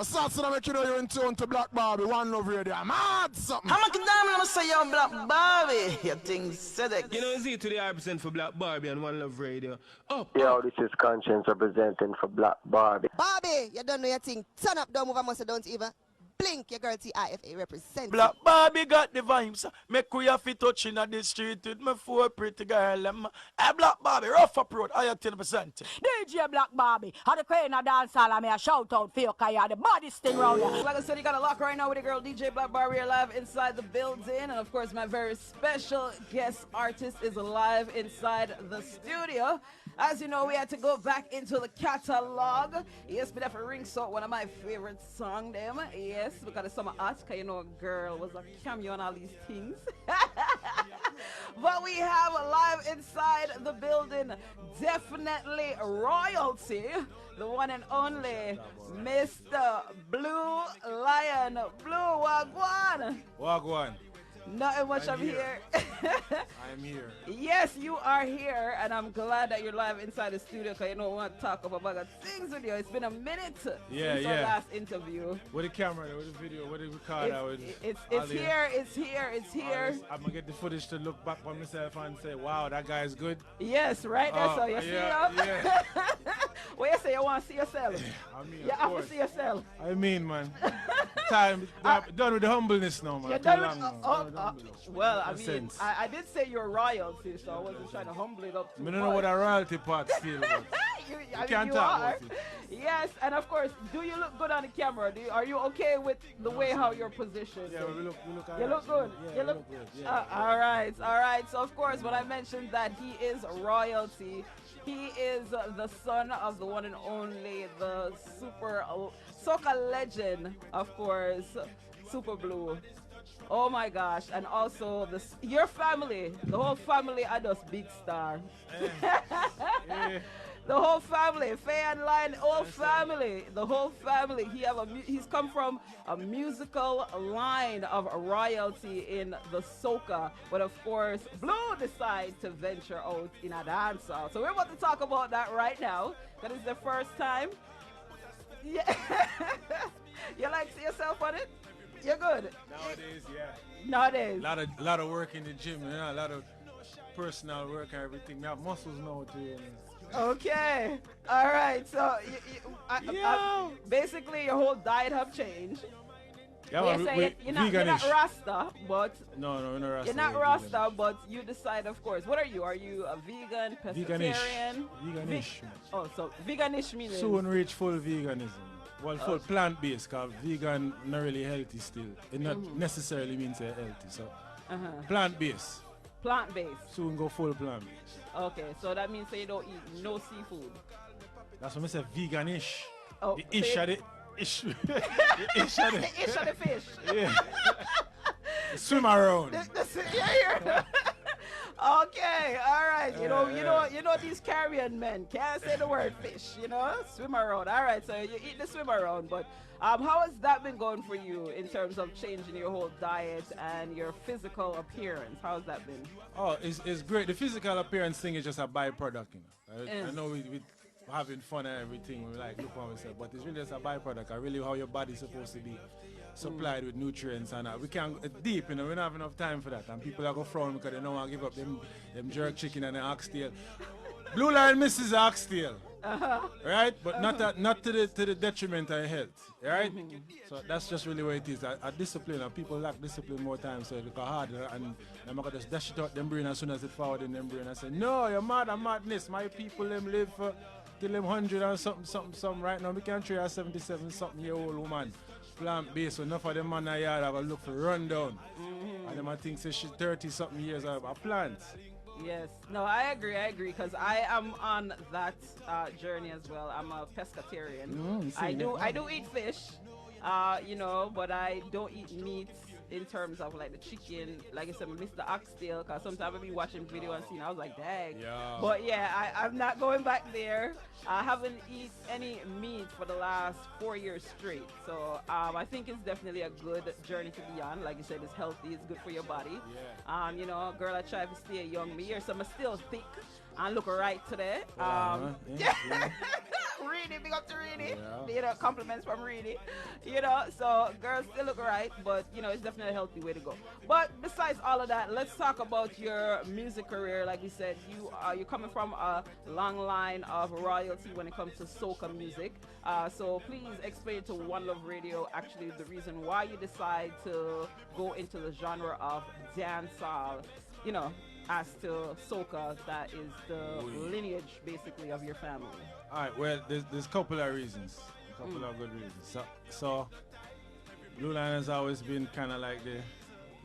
I start to make you know you're in tune to Black Barbie, One Love Radio. I'm mad something. I'm a damn, I'm say yo Black Barbie. You think Sedek? You know, it's here to the represent for Black Barbie and One Love Radio. Yo, this is Conscience representing for Black Barbie. Barbie, you don't know your thing. Turn up, don't move, I must don't even blink. Your girl TIFA represent. Black Barbie got the vibes. Make we have to touch in the street with my four pretty girl. Hey, Black Barbie, rough approach, higher 10%. DJ Black Barbie, how the queen of dancehall, I mean a shout out for you, cause you're the baddest thing round here. Like I said, you got a lock right now with the girl DJ Black Barbie live inside the building. And of course, my very special guest artist is live inside the studio. As you know, we had to go back into the catalog. Yes, but for Ring Salt, one of my favorite songs, them. Yes, because the summer art, because you know, a girl was a cameo and all these things. But we have live inside the building, definitely royalty, the one and only Mr. Blue Lion. Blue Wagwan. Wagwan. Nothing much I'm here. I'm here. Yes, you are here, and I'm glad that you're live inside the studio because you know I want to talk about things with you. It's been a minute since our last interview. With the camera, with the video, with the recorder. It's here. I'm going to get the footage to look back on myself and say, wow, that guy is good. Yes, right? That's how you see him. What you say, you want to see yourself? I mean, you have to see yourself. I mean, man. Time, done with the humbleness now, man. You're done with well, I mean, I did say you're royalty, so I wasn't trying to humble it up too much. I don't know what a royalty part feels like. you can't talk about it. Yes, and of course, do you look good on the camera? Are you okay with the way how you're positioned? Yeah, we look you look good. Yeah, you look good. Yeah. All right. So of course, when I mentioned that he is royalty, he is the son of the one and only, the super SOCA legend, of course, Super Blue. Oh my gosh, and also your family, the whole family are just big star. The whole family, Faye and Lion, the whole family. He's come from a musical line of royalty in the SOCA, but of course, Blue decided to venture out in a dancehall. So we're about to talk about that right now. That is the first time. Yeah. You like see yourself on it? You're good. Nowadays, yeah. Nowadays. A lot of work in the gym, you know, a lot of personal work and everything. I have muscles now too. You know. Okay. All right. So basically your whole diet have changed. Yeah, well, you're not Rasta, but no, we're not Rasta. You're not Rasta, but you decide, of course. What are you? Are you a vegan, pescatarian? Veganish. So veganish means soon reach full veganism. Well, full plant-based, because vegan not really healthy still. It not necessarily means they're healthy. So plant-based. Plant-based. Soon go full plant-based. Okay, so that means you don't eat no seafood. That's what I say veganish. Oh, the ish of the ish. The ish of the fish. Yeah. Swim around. Okay, all right. You know these Caribbean men can't say the word fish. You know, swim around. All right, so you eat the swim around. But how has that been going for you in terms of changing your whole diet and your physical appearance? How's that been? Oh, it's great. The physical appearance thing is just a byproduct. You know, I know we having fun and everything. We like look on ourselves, but it's really just a byproduct. Really, how your body's supposed to be supplied with nutrients, and we can't deep, you know, we don't have enough time for that, and people are going to frown because they don't want to give up them jerk chicken and the oxtail. Blue Lion misses oxtail, right? But not to the detriment of health, right? So that's just really what it is. A discipline, and people lack discipline more time, so they go harder, and I'm going to just dash it out them brain as soon as it forward in them brain. I say, no, you're mad, I'm madness. My people, them live for till them 100 and something right now. We can't treat a 77-something-year-old woman plant-based, so enough of them man in yard are going to look for rundown. And them I think say she's 30-something years of a plant. Yes. No, I agree, because I am on that journey as well. I'm a pescatarian. I do eat fish, you know, but I don't eat meat in terms of like the chicken. Like I said, I miss the oxtail, because sometimes I be watching video and seeing, I was like, dang. Yeah. But yeah, I'm not going back there. I haven't eaten any meat for the last 4 years straight. So I think it's definitely a good journey to be on. Like you said, it's healthy, it's good for your body. Yeah. You know, girl, I try to stay young. Me here, so I'm still thick and look right today. Yeah. Real Reedy, big up to Reedy. Yeah. You know, compliments from Reedy. You know, so girls still look right, but you know, it's definitely a healthy way to go. But besides all of that, let's talk about your music career. Like we said, you're coming from a long line of royalty when it comes to soca music. So please explain to One Love Radio actually the reason why you decide to go into the genre of dancehall, you know, as to soca, that is the lineage basically of your family. All right, well, there's a couple of reasons, a couple of good reasons. So Blue Lion has always been kind of like the,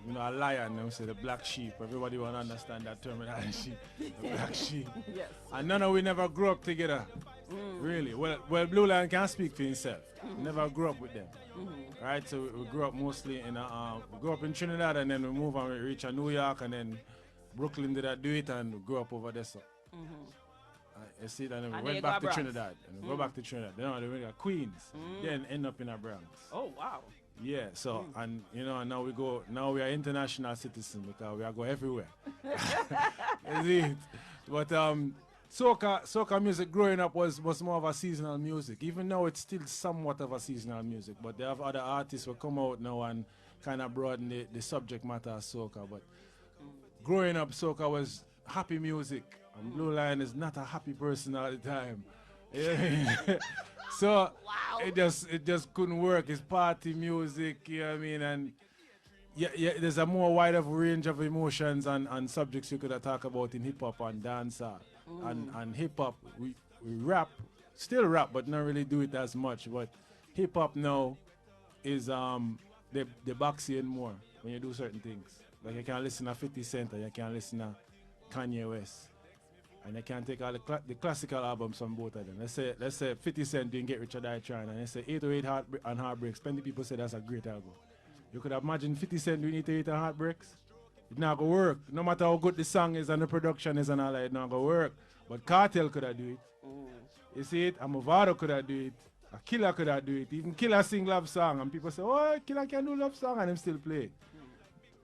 you know, a lion, they say the black sheep. Everybody want to understand that terminology, the black sheep. Yes. And none of we never grew up together, really. Well, Blue Lion can't speak for himself. Never grew up with them. Right, so we grew up mostly in we grew up in Trinidad, and then we moved and we reached New York, and then Brooklyn did do it, and we grew up over there. So you see, and then we went back to Trinidad, and we go back to Trinidad. Then we went to Queens, then end up in a Bronx. Oh wow. Yeah, so and you know, now we are international citizens because we are go everywhere. You see it? But soca music growing up was more of a seasonal music. Even though it's still somewhat of a seasonal music, but they have other artists who come out now and kind of broaden the subject matter of soca. But growing up, soca was happy music, and Blue Lion is not a happy person all the time. You know what I mean? So it just couldn't work. It's party music, you know what I mean? And yeah, there's a more wider range of emotions and subjects you could have talked about in hip hop and dancehall. And hip hop, we rap, still rap, but not really do it as much. But hip hop now is they box you in more when you do certain things. Like you can listen to 50 Cent, and you can listen to Kanye West, and you can take all the classical albums from both of them. Let's say 50 Cent doing Get Rich or Die Trying, and they say 808 and Heartbreaks. Plenty of people say that's a great album. You could imagine 50 Cent doing 808 and Heartbreaks. It not gonna work. No matter how good the song is and the production is and all that, it not gonna work. But Cartel could have do it. You see it? And Movado could have do it. A Killer could have do it. Even Killer sing love song, and people say, oh, Killer can do love song, and him still play.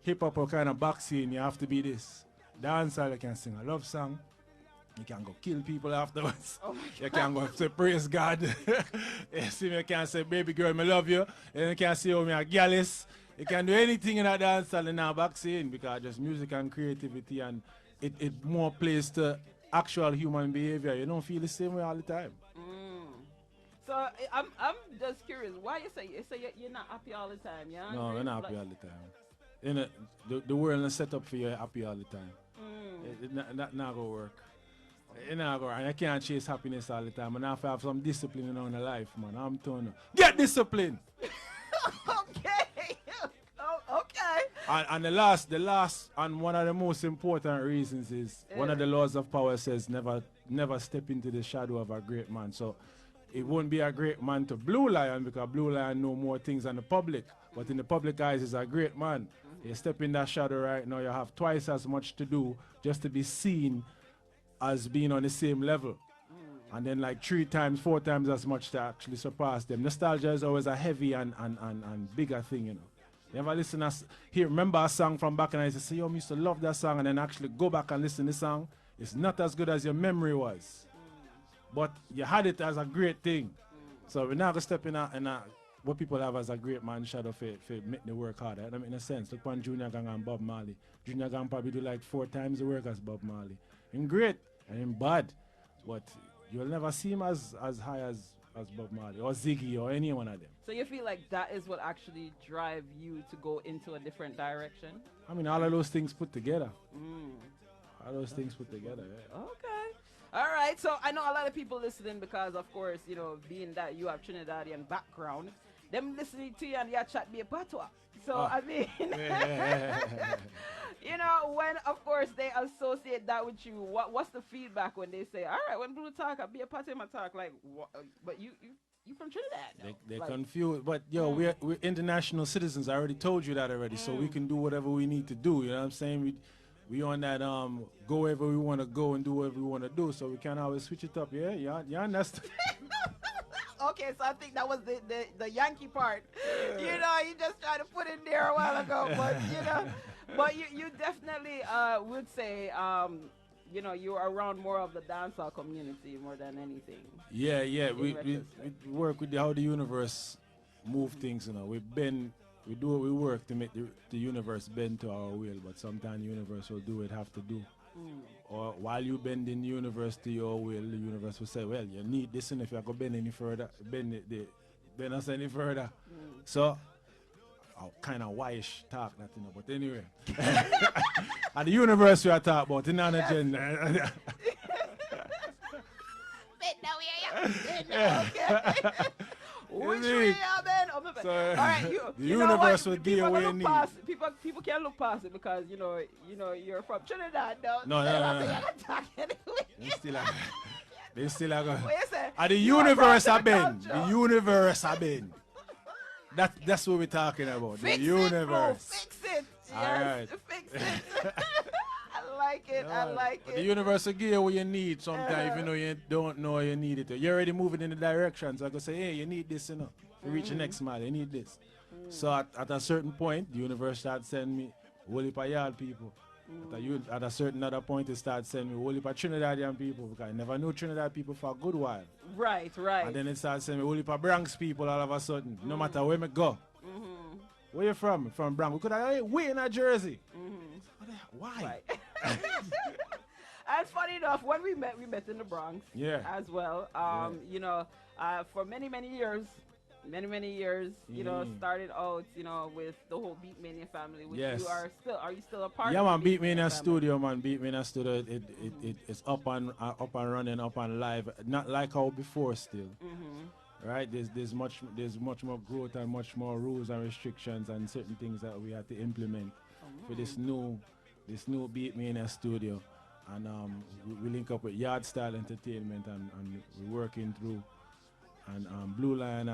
Hip hop are kind of boxing. You have to be this. Dancehall, you can sing a love song. You can go kill people afterwards. You can go say praise God. You see me, you can say baby girl, I love you. And you can say oh me a gallus. You can do anything in a dancehall in a boxing because just music and creativity, and it more plays to actual human behavior. You don't feel the same way all the time. So I'm just curious, why you say you're not happy all the time? Yeah. No, we're not happy all the time. You know, the world is set up for you happy all the time. It not gonna work. It not gonna, and I can't chase happiness all the time. And I have to have some discipline in my life, man. I'm telling you. Get discipline! Okay. Okay. And the last and one of the most important reasons is one of the laws of power says never step into the shadow of a great man. So it won't be a great man to Blue Lion because Blue Lion know more things than the public. But in the public eyes, he's a great man. You step in that shadow right now, you have twice as much to do just to be seen as being on the same level. And then like 3 times, 4 times as much to actually surpass them. Nostalgia is always a heavy and bigger thing, you know. You ever listen remember a song from back and I say, yo, I used to love that song, and then actually go back and listen to the song. It's not as good as your memory was. But you had it as a great thing. So we're not going to step in what people have as a great man shadow for make the work harder. That make no sense. Look on Junior Gang and Bob Marley. Junior Gang probably do like 4 times the work as Bob Marley. And great and in bad. But you'll never see him as high as Bob Marley or Ziggy or any one of them. So you feel like that is what actually drive you to go into a different direction? I mean, all of those things put together. All those things put together, yeah. Okay. All right. So I know a lot of people listening because, of course, you know, being that you have Trinidadian background, them listening to you and your chat be a patois. So, I mean, you know, when, of course, they associate that with you, what's the feedback when they say, all right, when Blue talk, I'll be a patois in my talk, like, but you from Trinidad. They're like, confused. But, yo, we're international citizens. I already told you that already. So we can do whatever we need to do. You know what I'm saying? We on that go wherever we want to go and do whatever we want to do. So we can't always switch it up. Yeah, you understand? Okay, so I think that was the Yankee part. You know, you just tried to put in there a while ago. But, you know, but you definitely would say you know, you're around more of the dancehall community more than anything. Yeah, yeah. We retrospect. work with how the universe move things, you know. We do what we work to make the universe bend to our will, but sometimes the universe will do what it have to do. Or while you bending the universe to your will, the universe will say, well, you need this, and if you go bend any further, bend us any further. So kind of wise talk that, you know, but anyway. And the universe we are talking about, in an agenda. Which way you been? So, all right, the you know universe what? will give People you what gonna you look need. past it. People can't look past it because you know you're from Trinidad. No. They still are going. What you say? The You are universe from have been. Trinidad, The universe have been. That's what we're talking about. Fix the it, bro. universe. Fix it. All Yes, right. fix it. I like it. I like The it. universe will give you what you need sometimes, even though you don't know you need it. You're already moving in the direction. So I can say, hey, you need this, you know. To reach the next mile, you need this. So at a certain point, the universe starts sending me a whole heap of yard people. At a certain other point, it starts sending me a whole heap of Trinidadian people, because I never knew Trinidad people for a good while. Right. And then it starts sending me a whole heap of Bronx people all of a sudden, no matter where I go. Where you from? From Bronx. We could have way in a Jersey. Why? Right. And funny enough, when we met in the Bronx as well. You know, for many years, you know, started out, you know, with the whole Beat Mania family, which you are you still a part of? Yeah, man, the Beat Mania family? studio, man. Beat Mania studio, it's up and running, up and live. Not like how before still. Right? There's much more growth and much more rules and restrictions and certain things that we have to implement for this new Beat Mania studio. And we link up with Yard Style Entertainment, and we're working through and Blue Lion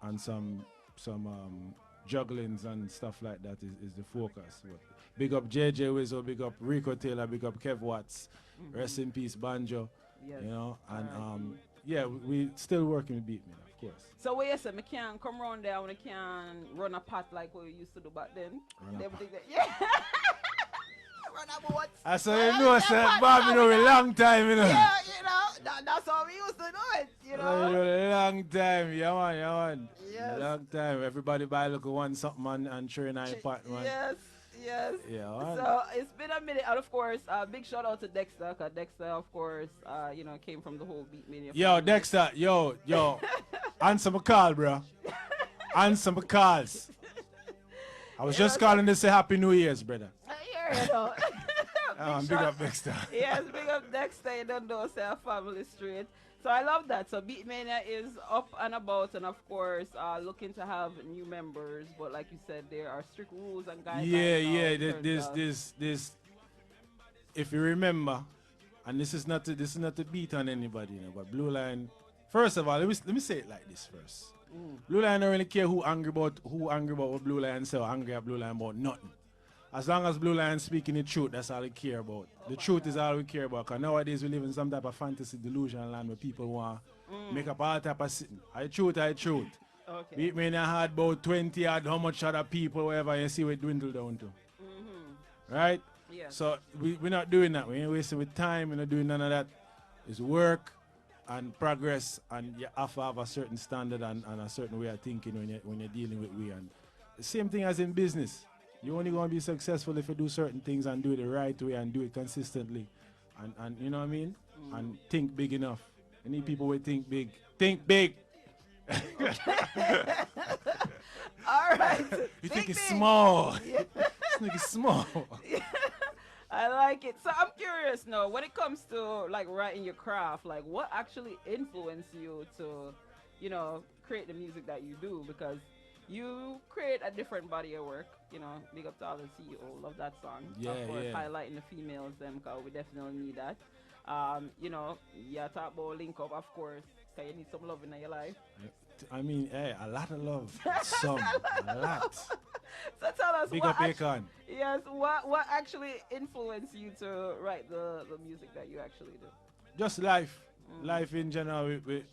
and some jugglings and stuff like that is the focus. But big up JJ Wizzo, big up Rico Taylor, big up Kev Watts, rest in peace Banjo. Yes. You know, and yeah, we still working with Beat Me, of course. So what you say, I can't come around there when I can run a pot like what we used to do back then. Yeah. Run a boat. I saw you know, sir, Barbie know a long time, you know. Yeah, you know, that's how we used to do it, you know. A long time, yeah man. Yes. Long time. Everybody buy look one something and sure in a pot, man. Yes. Yeah, man. So it's been a minute, and of course, big shout out to Dexter, because Dexter, of course, you know, came from the whole Beat Mania. Yo, family. Dexter, yo, answer my call, bro. Answer my calls. I was just calling to say Happy New Year's, brother. You know. Big up Dexter. Yes, big up Dexter. You don't know, say a family straight. So I love that. So Beat Mania is up and about, and of course, looking to have new members. But like you said, there are strict rules and guidelines. Yeah. This. If you remember, and this is not to beat on anybody, you know, but Blue Line. First of all, let me say it like this first. Blue Line don't really care who angry about what Blue Line say, or angry at Blue Line about nothing. As long as Blue Line speaking the truth, that's all we care about. The truth is all we care about. Because nowadays we live in some type of fantasy delusion land where people want to make up all type of sitting. I truth. Okay. Beat Mania had about 20 odd, how much other people, whatever, you see we dwindle down to. Right? Yeah. So we're not doing that. We ain't wasting with time. We're not doing none of that. It's work and progress, and you have to have a certain standard and a certain way of thinking when you're dealing with we. And the same thing as in business. You're only going to be successful if you do certain things and do it the right way and do it consistently. And you know what I mean? And think big enough. You need people who think big. Think big. All right. You think it's big. small. Yeah. This nigga's small. I like it. So I'm curious now, when it comes to like writing your craft, like what actually influenced you to, you know, create the music that you do? Because you create a different body of work, you know. Big up to all the CEO, love that song. Yeah, of course, yeah. highlighting the females, them, because we definitely need that. You know, yeah, talk about link up, of course, because you need some love in your life. I mean, hey, a lot of love. Some, a lot. So tell us, Big what up Akon. yes, what actually influenced you to write the music that you actually do? Just life. Life in general. We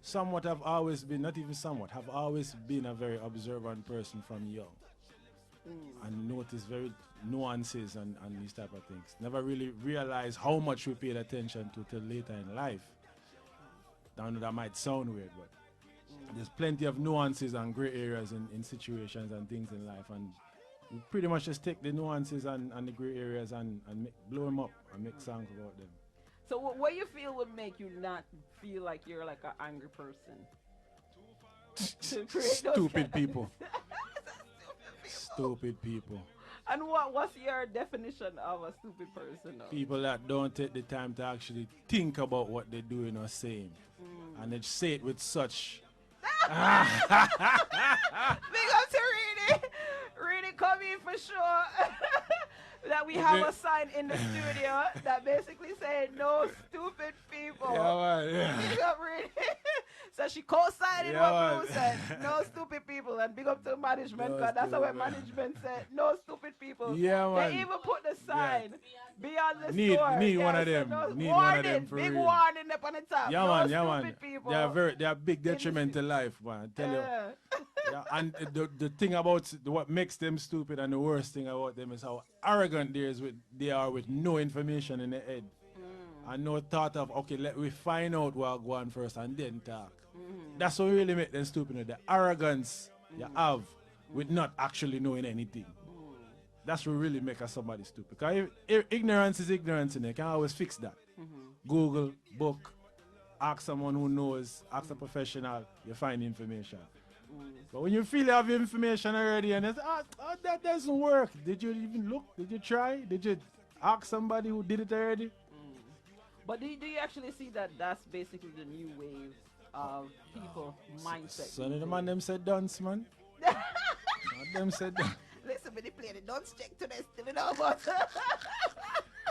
somewhat have always been, not even somewhat, have always been a very observant person from young. and notice very nuances and these type of things. Never really realize how much we paid attention to till later in life. I know that might sound weird, but there's plenty of nuances and gray areas in situations and things in life, and we pretty much just take the nuances and the gray areas and blow them up and make songs about them. So what you feel would make you not feel like you're like an angry person? Stupid people. Stupid people. And what's your definition of a stupid person? Though? People that don't take the time to actually think about what they're doing or saying. And they say it with such... Big up to Reedy. Reedy, come in for sure. That we have a sign in the studio that basically said no stupid people. Yeah, man, yeah. Big up Reedy. So she co-signed what Blue said, no stupid people, and big up to management, because that's what management said, no stupid people. Yeah, man. They even put the sign beyond the Need store. one of them. No, Need warning, one of them for big real. warning up on the top. Yeah, no man, stupid people. They are big detriment to life, man. I tell you. Yeah, and the thing about what makes them stupid and the worst thing about them is how arrogant they are with no information in their head. And no thought of, okay, let me find out what go on first and then talk. That's what really make them stupid. The arrogance you have with not actually knowing anything. That's what really make somebody stupid. Because ignorance is ignorance, and you can always fix that. Google, book, ask someone who knows, ask a professional, you find information. But when you feel you have information already and it's, that doesn't work. Did you even look? Did you try? Did you ask somebody who did it already? But do you actually see that that's basically the new wave of people mindset? Son of the man, them said dance, man. Them said dance. Listen, when they play the dance check today, still in our butt.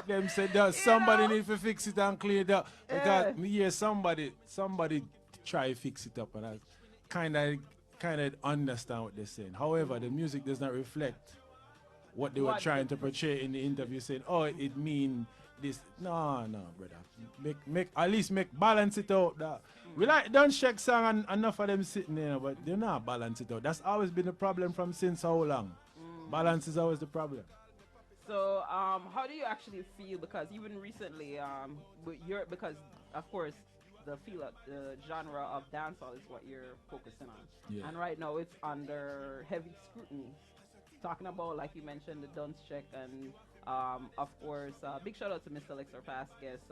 Them said that somebody need to fix it and clear it up. Because me hear somebody try to fix it up, and I kind of understand what they're saying. However, the music does not reflect what they were trying to portray in the interview, saying, oh, it mean this. No, brother. Make at least balance it out. That we like Dance Check song and enough of them sitting there, but they're not balance it out. That's always been the problem from since how long. Balance is always the problem. So, how do you actually feel? Because even recently, because of course the genre of dancehall is what you're focusing on, yeah. And right now it's under heavy scrutiny. Talking about, like you mentioned, the Dance Check, and of course, big shout out to Mr. Lex, our past guest.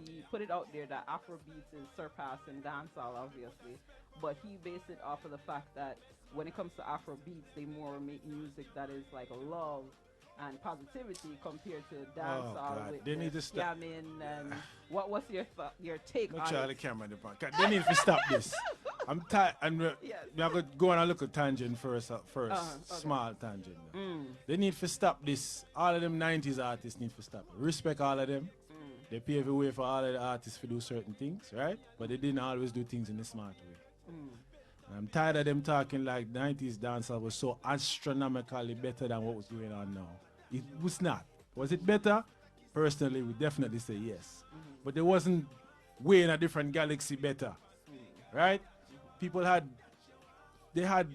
He put it out there that Afrobeats is surpassing dancehall, obviously, but he based it off of the fact that when it comes to Afrobeats, they more make music that is like love and positivity compared to dancehall with they need to stop. And what's your take Make on sure it? the camera in the back. They need to stop this. I'm tired. I'm going to go on a look at tangent first. Okay. Small tangent. They need to stop this. All of them 90s artists need to stop. Respect all of them. They pave the way for all of the artists to do certain things, right? But they didn't always do things in a smart way. And I'm tired of them talking like 90s dancehall was so astronomically better than what was going on now. It was not. Was it better? Personally, we definitely say yes. But there wasn't way in a different galaxy better. Right? People had, the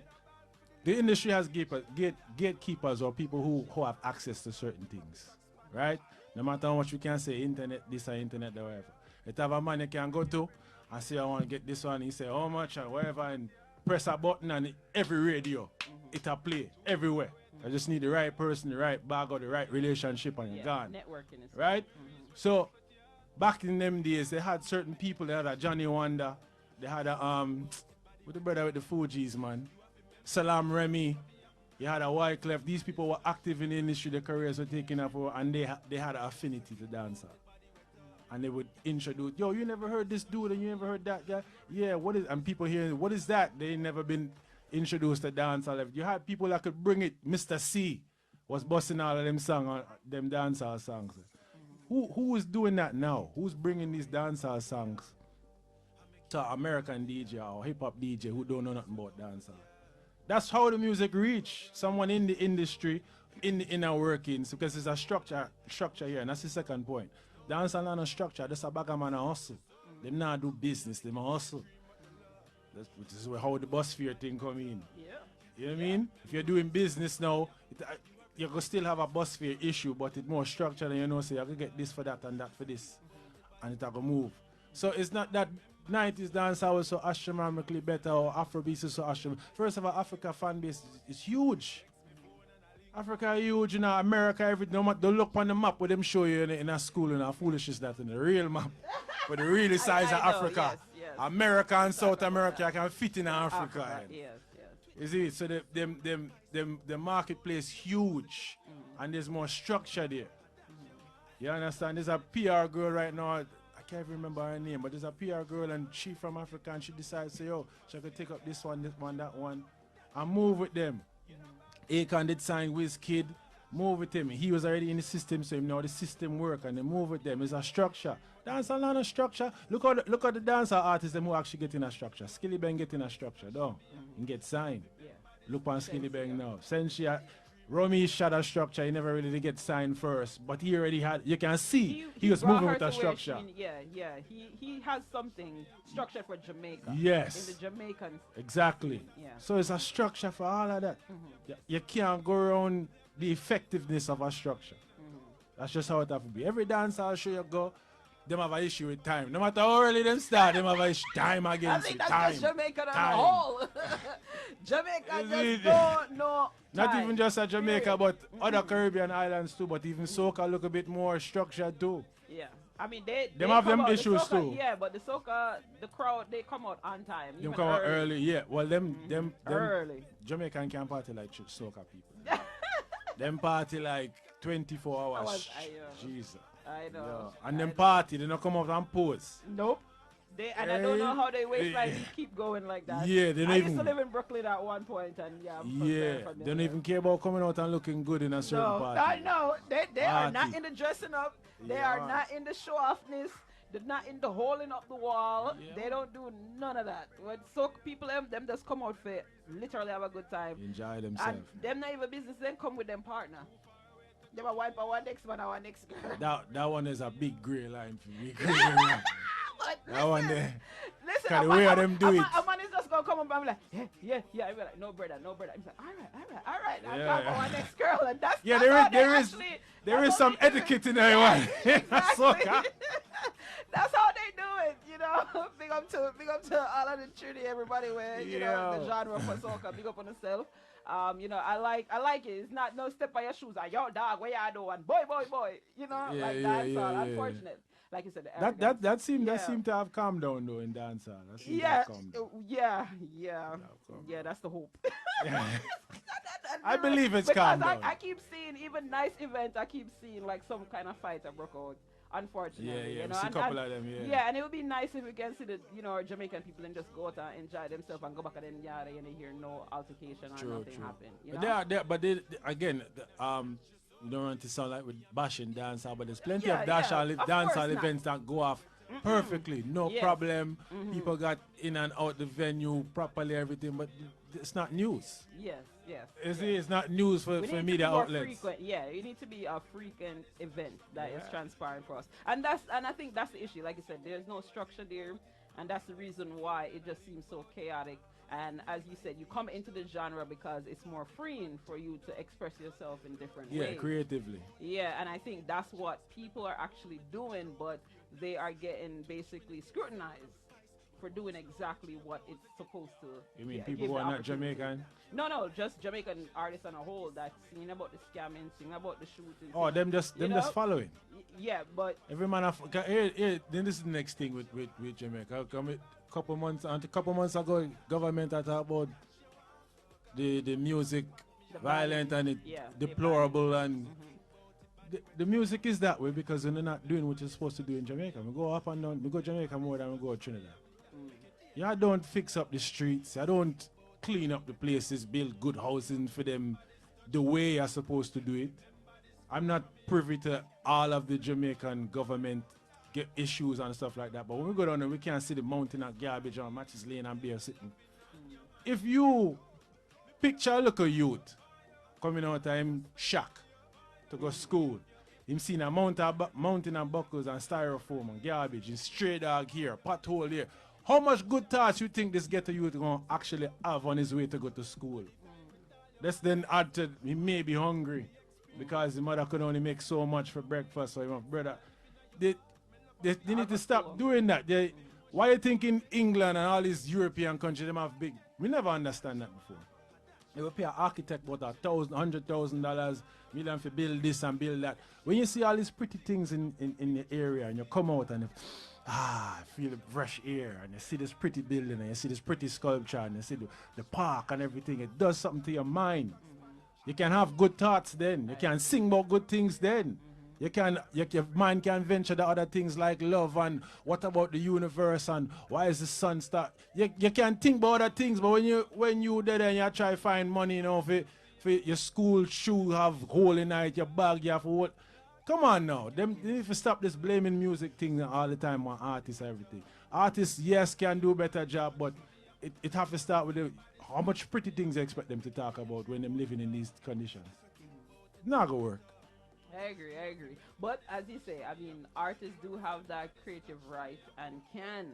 industry has gatekeepers or people who have access to certain things. Right? No matter how much we can say internet this or internet that, whatever. It have a man you can go to and say, I want to get this one. He say, how much and whatever, and press a button and every radio, it'll play everywhere. I just need the right person, the right bag, or the right relationship, and you're gone. Networking is right? So back in them days, they had certain people. They had a Johnny Wonder. They had a with the brother with the Fugees, man. Salam Remy. You had a Wyclef. These people were active in the industry. Their careers were taking up, and they had an affinity to dancer. And they would introduce, yo, you never heard this dude, and you never heard that guy. Yeah, what is? And people hearing, what is that? They never been introduced to dancehall. You had people that could bring it. Mr. C was busting all of them them dancehall songs. Who is doing that now? Who's bringing these dancehall songs to American DJ or hip hop DJ who don't know nothing about dancehall? That's how the music reach someone in the industry, in the inner workings, because it's a structure here, and that's the second point. Dancehall not a structure. That's a bag of man a hustle. They not do business. They hustle. Which is how the bus fare thing come in. Yeah. You know what I mean? If you're doing business now, you can still have a bus fare issue, but it's more structured and you know, so you can get this for that and that for this. And it will move. So it's not that 90s dancehall was so astronomically better or Afrobeat is so astronomical. First of all, Africa fan base is huge. Africa is huge, you know, America, everything. No matter, don't look on the map where them show you in a school and a foolishness that in the real map. But the real size of Africa. Yes, yes. America and South America can fit in Africa. Yes, yes. You see, so the marketplace huge and there's more structure there. You understand? There's a PR girl right now, I can't remember her name, but there's a PR girl and she from Africa and she decides, say, yo, she could take up this one, that one, and move with them. Akon did sign Wizkid, move with him. He was already in the system, so now the system work and they move with them. It's a structure. Dancehall not a structure. Look at the dancehall artists them who actually get in a structure. Skilly Bang get in a structure, don't and get signed. Yeah. Look on Skilly Bang now. Sensia, Romy shot a structure, he never really did get signed first, but he already had, you can see, he was moving with a structure. He has something structured for Jamaica. Yes. In the Jamaicans. Exactly. Yeah. So it's a structure for all of that. You can't go around the effectiveness of a structure. That's just how it have to be. Every dancehall show you go, them have an issue with time. No matter how early them start, them have an issue time against I think it. that's just Jamaica as a whole. Jamaica just don't know. Not even just at Jamaica, but other Caribbean islands too. But even SOCA look a bit more structured too. Yeah. I mean, they have them out, issues the SOCA, too. Yeah, but the SOCA, the crowd, they come out on time. Them come out early, yeah. Well, them early. Jamaican can party like SOCA people. Them party like 24 hours. Jesus. I know. Yeah. And them party, they don't come out and pose. Nope. I don't know how they waistline keep going like that. Yeah, they don't I even. used to live in Brooklyn at one point, and they don't even care about coming out and looking good in a certain party. No, they are not in the dressing up. They are not in the show offness. They're not in the holding up the wall. Yeah. They don't do none of that. When people them just come out for literally have a good time. Enjoy themselves. And them not even business, then come with them partner. They will wipe our next one, our next girl. That one is a big grey line for me. That one there. Listen, the way them do it. A man is just gonna come up and be like, yeah. I be like, no brother. He's like, all right. I got our next girl, and that's there is some etiquette in that one. Exactly. That's how they do it, you know. Big up to all of the Trinity, everybody where you know the genre for soca. Big up on yourself. You know, I like it. It's not no step on your shoes. Like, yo, dog, where you doing? Boy. You know, dancehall. Unfortunate. Like you said, that seemed to have calmed down though in dancehall. Yeah, that's the hope. I believe it's calmed down. I keep seeing even nice events. I keep seeing like some kind of fight that broke out. Unfortunately, you know, a couple of them, and it would be nice if we can see the our Jamaican people and just go out and enjoy themselves and go back and then yard and hear no altercation or nothing happen. You know? But again, you don't want to sound like we're bashing dancehall, but there's plenty of dancehall events that go off perfectly, no problem. People got in and out the venue properly, everything, but it's not news. Yes. It's not news for media outlets. It needs to be a frequent event that is transparent for us, and I think that's the issue. Like I said, there's no structure there, and that's the reason why it just seems so chaotic. And as you said, you come into the genre because it's more freeing for you to express yourself in different ways. Yeah, creatively. Yeah, and I think that's what people are actually doing, but they are getting basically scrutinized for doing exactly what it's supposed to. You mean people who are not Jamaican? No, just Jamaican artists on a whole that sing about the scamming, sing about the shooting. Oh, them just following. Yeah, but every man then this is the next thing with Jamaica. A couple months ago, government talked about the music violent and deplorable and the music is that way because they're not doing what you're supposed to do in Jamaica. We go up and down, we go Jamaica more than we go Trinidad. You don't fix up the streets, you don't clean up the places, build good housing for them the way you're supposed to do it. I'm not privy to all of the Jamaican government issues and stuff like that, but when we go down there, we can't see the mountain of garbage on matches laying and beer sitting. If you picture a local youth coming out of him shack to go school, him seeing a mountain of buckles and styrofoam and garbage and stray dog here, pothole here. How much good thoughts you think this ghetto youth going to actually have on his way to go to school? That's then add to he may be hungry because the mother could only make so much for breakfast. So my brother, they need to stop doing that. Why you think in England and all these European countries them have big? We never understand that before. They will pay an architect about $100,000, million for build this and build that. When you see all these pretty things in the area and you come out and feel the fresh air and you see this pretty building and you see this pretty sculpture and you see the park and everything, it does something to your mind. You can have good thoughts then. You can sing about good things then. Your mind can venture to other things like love and what about the universe and why is the sun start. You can think about other things, but when you there and you try to find money, you know, for your school shoe have hole in it, your bag you have what. Come on now. They need to stop this blaming music thing all the time on artists and everything. Artists, yes, can do a better job, but it have to start with how much pretty things you expect them to talk about when they're living in these conditions. It's not gonna work. I agree. But as you say, I mean, artists do have that creative right and can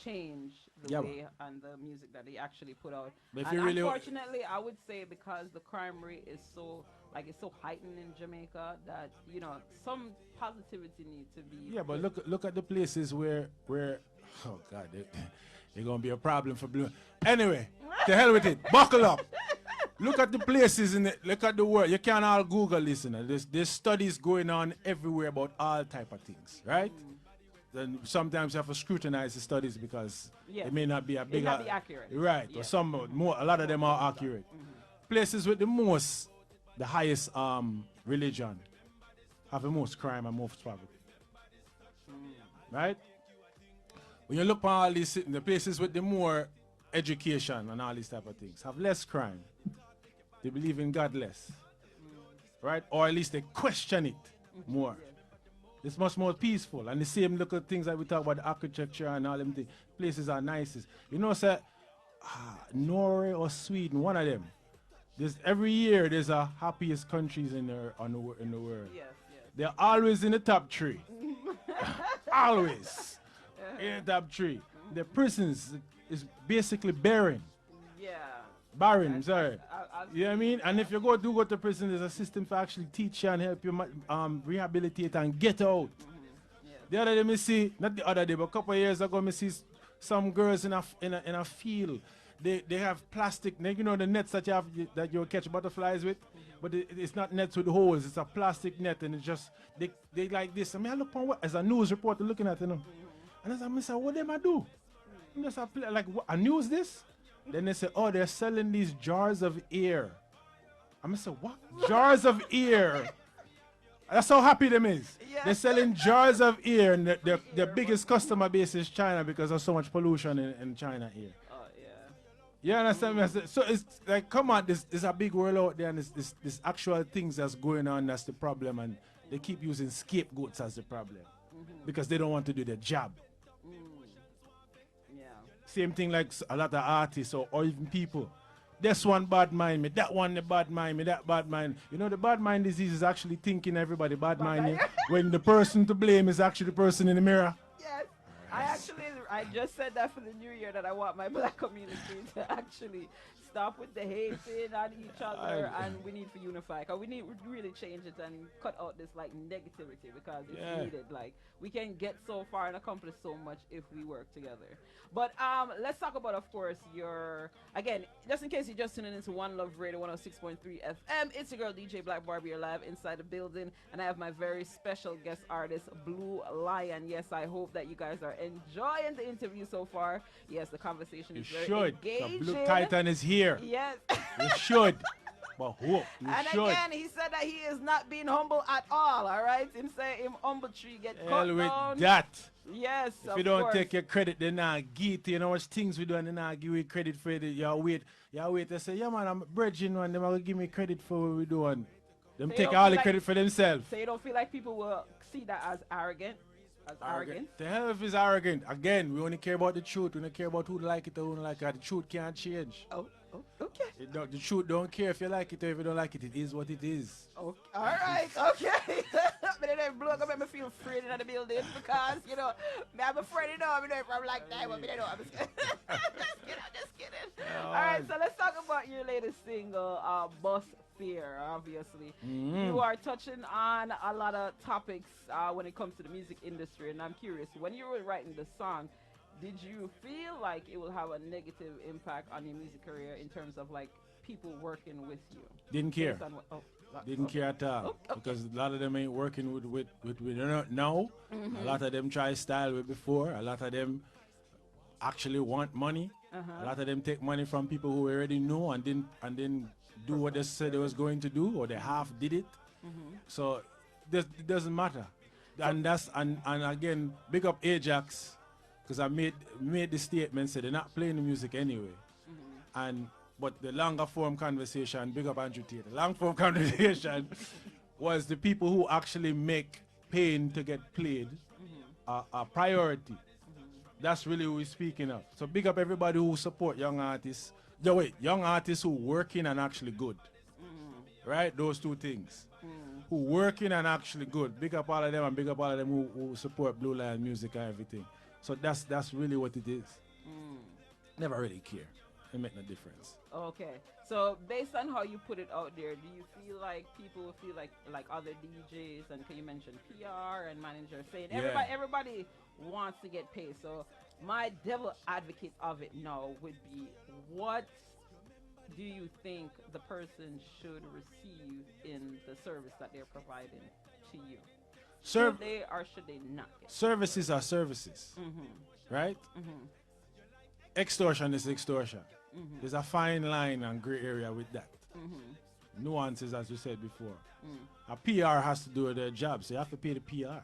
change the way and the music that they actually put out. But and unfortunately, I would say because the crime rate is so heightened in Jamaica that, you know, some positivity needs to be. Yeah, but look at the places where oh God, they're gonna be a problem for Blue. Anyway, to hell with it. Buckle up. Look at the places look at the world. You can't all Google this, you know. There's studies going on everywhere about all type of things, right? Then sometimes you have to scrutinize the studies because it may not be a big. It may not be accurate. Right. Yeah. Or a lot of them are accurate. Places with the highest religion have the most crime and most poverty. Right? When you look at all these the places with the more education and all these type of things have less crime. They believe in God less. Right? Or at least they question it more. It's much more peaceful. And the same look at things that we talk about, the architecture and all them things. Places are nicest. You know, say, Norway or Sweden, one of them. Every year there's a happiest countries in the world. Yes. They're always in the top 3. Always in the top 3. The prisons is basically barren. Yeah. Barren, sorry. You know what I mean? And if you go to prison, there's a system to actually teach you and help you rehabilitate and get out. The other day, not the other day, but a couple of years ago, I see some girls in a field. They have plastic, you know, the nets that you catch butterflies with, but it's not nets with holes. It's a plastic net, and it's just they like this. I mean, I look on as a news reporter looking at it, you know, and I say, what them I do? I'm just like, what, a news this? Then they say, oh, they're selling these jars of air. I'm going to say, what? Jars of air. That's how happy them is. Yeah. They're selling jars of air, and their biggest customer base is China because there's so much pollution in China here. Oh, yeah. You understand me? So it's like, come on, there's a big world out there, and there's actual things that's going on that's the problem, and they keep using scapegoats as the problem because they don't want to do their job. Same thing like a lot of artists or even people. This one bad mind me, that one the bad mind me, that bad mind. You know, the bad mind disease is actually thinking everybody bad mind you when the person to blame is actually the person in the mirror. Yes. I just said that for the new year that I want my black community to actually stop with the hating on each other and we need to unify. Because we need to really change it and cut out this like negativity because it's needed. Like we can get so far and accomplish so much if we work together. But let's talk about, of course, again, just in case you're just tuning into One Love Radio 106.3 FM, it's your girl DJ Black Barbie. You're live inside the building, and I have my very special guest artist, Blue Lion. Yes, I hope that you guys are enjoying the interview so far. Yes, the conversation is very engaging. The Blue Titan is here. Yes. You should. But whoop, again, he said that he is not being humble at all, all right? Him say him humble tree get cut with down. that. Yes, if you don't take your credit, then I get you know what things we do and then I give you credit for it. You wait. I say, yeah man, I'm bridging one, them will give me credit for what we do and them so take all the credit for themselves. So you don't feel like people will see that as arrogant? The hell if it's arrogant. Again, we only care about the truth. We don't care about who like it or who don't like it. The truth can't change. Okay. The truth don't care if you like it or if you don't like it. It is what it is. Okay. All right. Okay. But then blow up make me feel afraid in the building because you know I'm afraid you know I'm from like that. But I know I'm just kidding. just kidding. All right. So let's talk about your latest single, Bus Fear. Obviously, you are touching on a lot of topics when it comes to the music industry, and I'm curious when you were writing the song. Did you feel like it will have a negative impact on your music career in terms of like people working with you? Didn't care. Didn't okay. care at all. Okay. Because a lot of them ain't working with now. A lot of them try style with before. A lot of them actually want money. A lot of them take money from people who already know and didn't do what they said they was going to do, or they half did it. So it doesn't matter. And again, big up Ajax. Because I made the statement, said they're not playing the music anyway. But the longer form conversation, big up Andrew Tate, the long form conversation was the people who actually make paying to get played a priority. That's really who we're speaking of. So big up everybody who support young artists. Young artists who working and actually good. Right? Those two things. Who working and actually good. Big up all of them and big up all of them who support Blue Lion music and everything. So that's really what it is. Never really care. It make no difference. Okay. So based on how you put it out there, do you feel like people will feel like other DJs, and can you mention PR and manager saying everybody wants to get paid? So my devil advocate of it now would be, what do you think the person should receive in the service that they're providing to you? Should they or should they not get? Services are services, right? Extortion is extortion. There's a fine line and gray area with that. Nuances, as you said before. A PR has to do their job, so you have to pay the PR.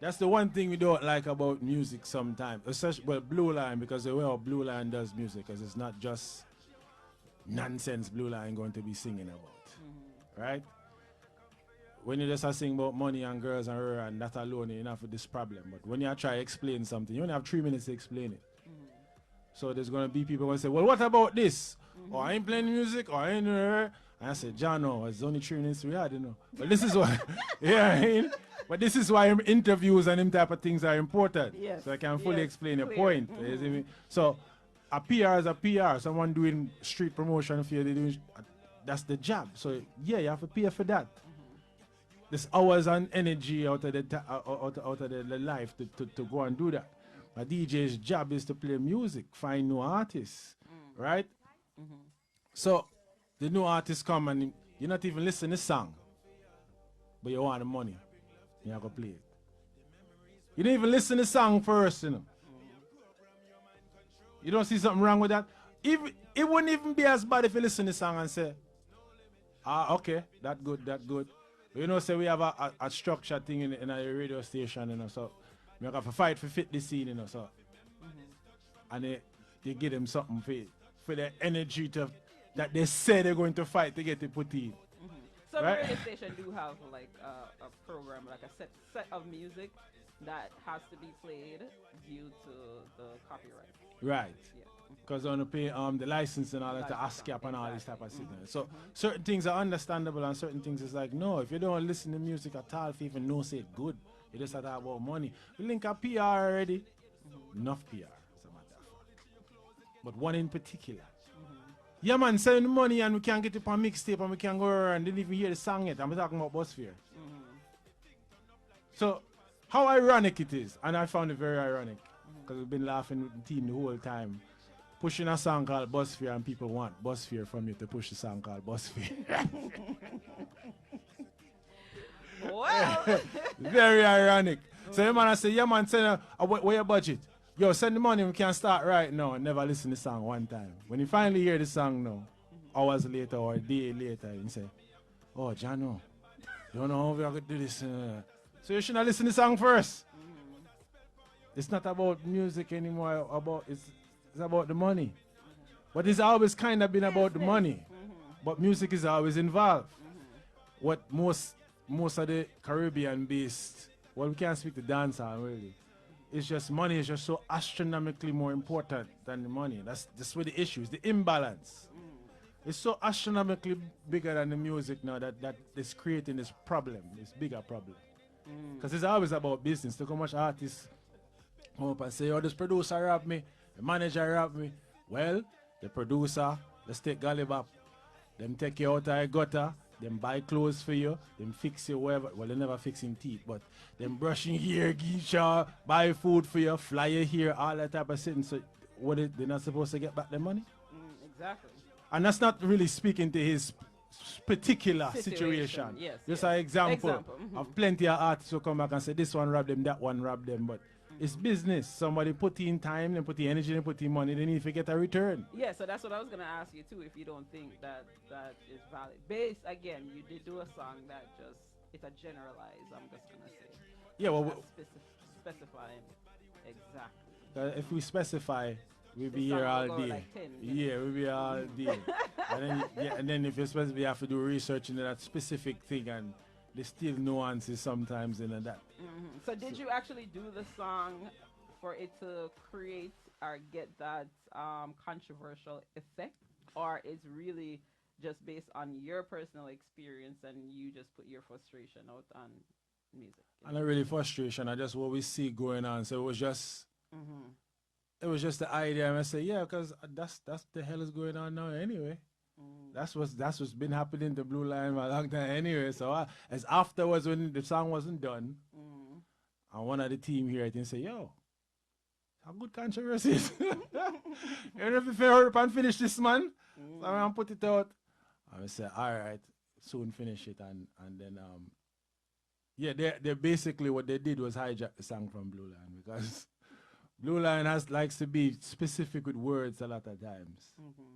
That's the one thing we don't like about music sometimes, especially Blue Lion, because the way how Blue Lion does music, because it's not just nonsense Blue Lion going to be singing about, right? When you just sing about money and girls and that alone, you're enough with this problem. But when you try to explain something, you only have 3 minutes to explain it. So there's going to be people who say, well, what about this? Or I ain't playing music, or I ain't... And I said, John, no, it's only 3 minutes we had, you know. But this is why... I mean? But this is why interviews and them type of things are important. Yes. So I can fully explain a point. You see me? So a PR is a PR. Someone doing street promotion for you, that's the job. So yeah, you have to pay for that. There's hours and energy out of the life to go and do that. A DJ's job is to play music, find new artists, right? So the new artists come and you're not even listening to the song, but you want the money. You have to play it. You don't even listen to the song first, you know. You don't see something wrong with that? It wouldn't even be as bad if you listen to the song and say, okay, that good. You know, say we have a structure thing in a radio station, you know, so we have to fight for fit the scene, you know, so. And they give them something for the energy that they say they're going to fight to get it put in. So right? the radio station do have like a program, like a set of music that has to be played due to the copyright. Right. Yeah. Because they want to pay the license and all that, to ASCAP and all this type of thing. So certain things are understandable and certain things is like, no, if you don't listen to music at all, if you even know say it good, you just have to talk about money. We link a PR already. Enough PR, as a matter of fact. But one in particular. Yeah, man, send the money and we can get it on mixtape and we can go around and didn't even hear the song yet. I'm talking about Buzzfear. So, how ironic it is, and I found it very ironic, because we've been laughing with the team the whole time, pushing a song called Buzzfear and people want Buzzfear from you to push a song called Buzzfear. Well, very ironic. So the man I say, yeah man, send where your budget? Yo, send the money, we can start right now and never listen to the song one time. When you finally hear the song now, hours later or a day later, you say, oh, Jano, you don't know how we are going to do this. So you should not listen to the song first. It's not about music anymore, it's about the money. But it's always kind of been about the money. But music is always involved. What most of the Caribbean based, well, we can't speak to dancehall really. It's just money is just so astronomically more important than the money. That's where the issue is, the imbalance. it's so astronomically bigger than the music now that is creating this problem, this bigger problem. Because it's always about business. Look how much artists come up and say, oh, this producer robbed me, the manager robbed me. Well, the producer, let's take Gallibop. Them take you out of a gutter, them buy clothes for you, them fix you wherever. Well, they never fix him teeth, but them brushing here, give shower, buy food for you, fly you here, all that type of thing. So they're not supposed to get back their money? Exactly. And that's not really speaking to his particular situation. Yes, Just yes. an example of plenty of artists who come back and say this one robbed them, that one robbed them. But it's business. Somebody put in time, they put in energy, they put in money, they need to get a return. Yeah, so that's what I was going to ask you too, if you don't think that is valid. Based, again, you did do a song that just, it's a generalized, I'm just going to say. Yeah, well, specifying exactly. if we specify, we'll be The here song all will go day. like 10, Yeah, we'll be all day. and then if you specify, you have to do research into that specific thing, and there's still nuances sometimes in that. So did you actually do the song for it to create or get that controversial effect, or it's really just based on your personal experience and you just put your frustration out on music? And not really frustration, I just what we see going on. So it was just it was just the idea, and I say, yeah, because that's the hell is going on now anyway. That's what's been happening to Blue Lion for a long time anyway. So as afterwards, when the song wasn't done, and one of the team here, I think say, yo, how good controversies. You know, if you hurry up and finish this, man, so I'm gonna put it out. I say, all right, soon finish it, and then yeah, they basically what they did was hijack the song from Blue Lion, because Blue Lion likes to be specific with words a lot of times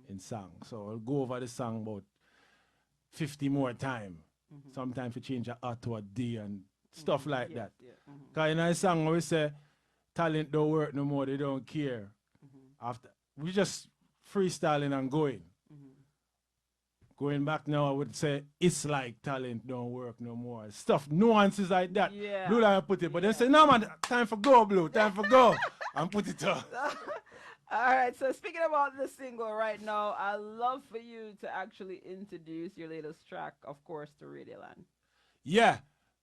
in song. So I'll go over the song about 50 more times. Sometimes we change a R to a D and stuff like that. Because in a song we say, talent don't work no more, they don't care. After we just freestyling and going. Going back now, I would say it's like talent don't work no more. Stuff, nuances like that. Yeah. Blue Lion put it, but they say, no man, time for go, Blue, time for go. And put it up. All right, so speaking about the single right now, I'd love for you to actually introduce your latest track, of course, to Radioland. Yeah,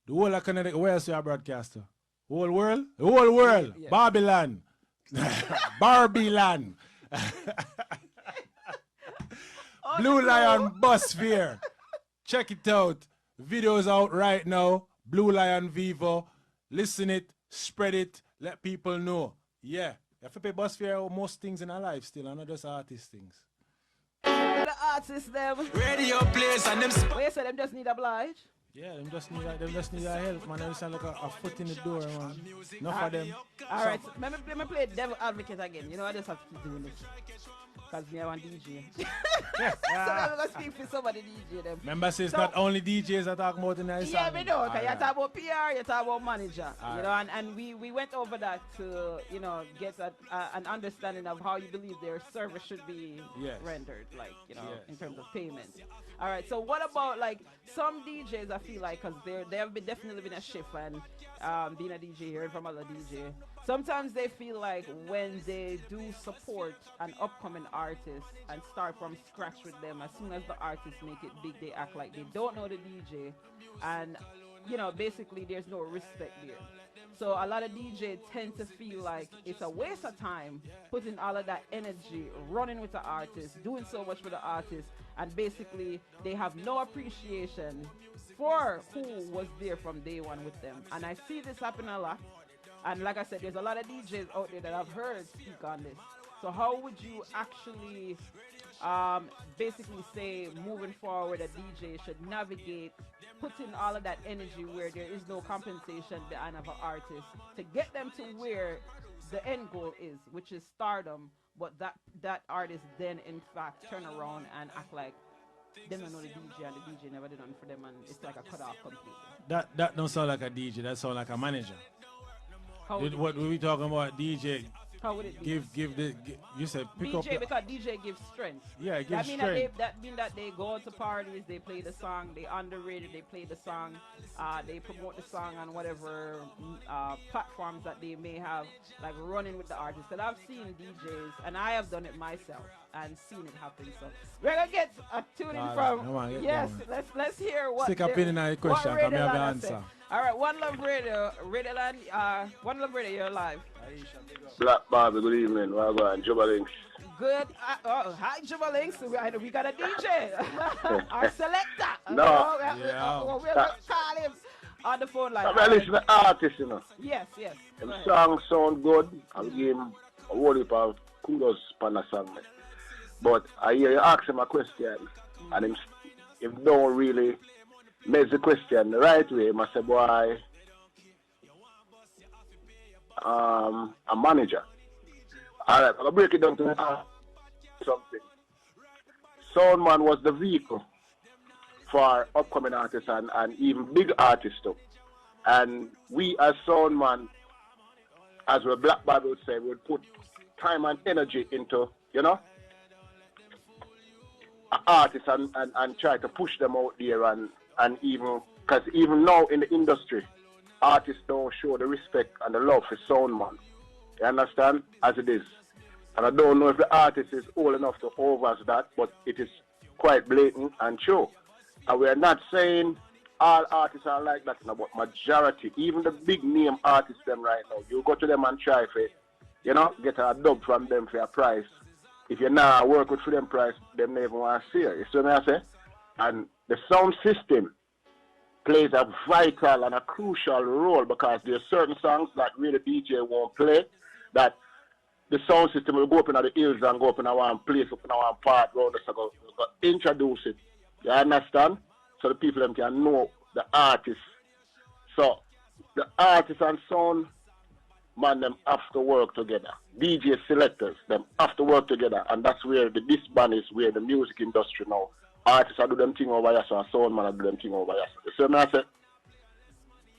the whole of Connecticut, where else you are broadcaster? Whole world? The whole world. Yeah. Babylon. Barbie land. Blue Lion Busphere. Check it out. Video's out right now. Blue Lion Vivo. Listen it, spread it, let people know. Yeah. You have to pay Busphere most things in our life still, and not just artist things. The artists, them. Radio plays and them. Where you say them just need oblige? Yeah, them just need our help, man. They sound like a foot in the door, man. Enough of them. All right, so let me play devil advocate again. You know, I just have to keep doing this. Because me, I want DJ. Yeah. So I'm going to speak for somebody DJ them. Remember, say it's not only DJs that talk about in the song. Yeah, we know. Because you Alright. talk about PR, you talk about manager. Alright. You know, and we went over that to, you know, get an understanding of how you believe their service should be rendered, like, you know, in terms of payment. All right, so what about, like, some DJs, I feel like, because there have definitely been a shift, and being a DJ, hearing from other DJ, sometimes they feel like when they do support an upcoming artist and start from scratch with them, as soon as the artist make it big, they act like they don't know the DJ, and, you know, basically there's no respect there. So a lot of DJs tend to feel like it's a waste of time putting all of that energy, running with the artist, doing so much for the artist, and basically they have no appreciation for who was there from day one with them. And I see this happen a lot. And like I said, there's a lot of DJs out there that I've heard speak on this. So how would you actually basically say moving forward a DJ should navigate putting all of that energy where there is no compensation behind of an artist to get them to where the end goal is, which is stardom, but that artist then in fact turn around and act like they don't know the DJ and the DJ never did nothing for them, and it's like a cut off completely. That don't sound like a DJ, that sound like a manager. What we talking about? DJ How would it be? You said pick up. DJ, because DJ gives strength. Yeah, it gives That mean strength. that mean that they go to parties, they play the song, they underrated, they play the song, they promote the song on whatever platforms that they may have, like running with the artist. Because I've seen DJs, and I have done it myself and seen it happen. So we're gonna get a tune in from. Yes, let's hear what. Stick a pin in the question. Come here, the answer. All right, One Love Radio, Radio Land, One Love Radio, you're live. Black Barbie, good evening. Well done, Juba Links. Good. Hi, Juba Links. We got a DJ, our selector. No. We'll call him on the phone line. I listen to artists, you know. Yes. Them songs sound good. I'll give him a word of kudos on the song. But I hear you ask him a question, and him don't really make the question the right way. He must say, boy, a manager. All right, I'll break it down to something. Soundman was the vehicle for upcoming artists and even big artists too. And we as Soundman, as the Black Barbie would say, would put time and energy into, artists and try to push them out there and even, because even now in the industry, artists don't show the respect and the love for Soundman. You understand? As it is. And I don't know if the artist is old enough to over that, but it is quite blatant and true. And we're not saying all artists are like that, but majority, even the big name artists them right now, you go to them and try for it, get a dub from them for a price. If you not work with for them price, them never want to see it. You see what I say? And the sound system plays a vital and a crucial role, because there are certain songs that really DJ won't play, that the sound system will go up in the hills and go up in one place, up in one part, round the circle, introduce it. You understand? So the people them can know the artist. So the artist and sound man them have to work together. DJ selectors, them have to work together, and that's where the disband is, where the music industry now. Artists are do them thing over here, so a sound man do them thing over here. You see what I say?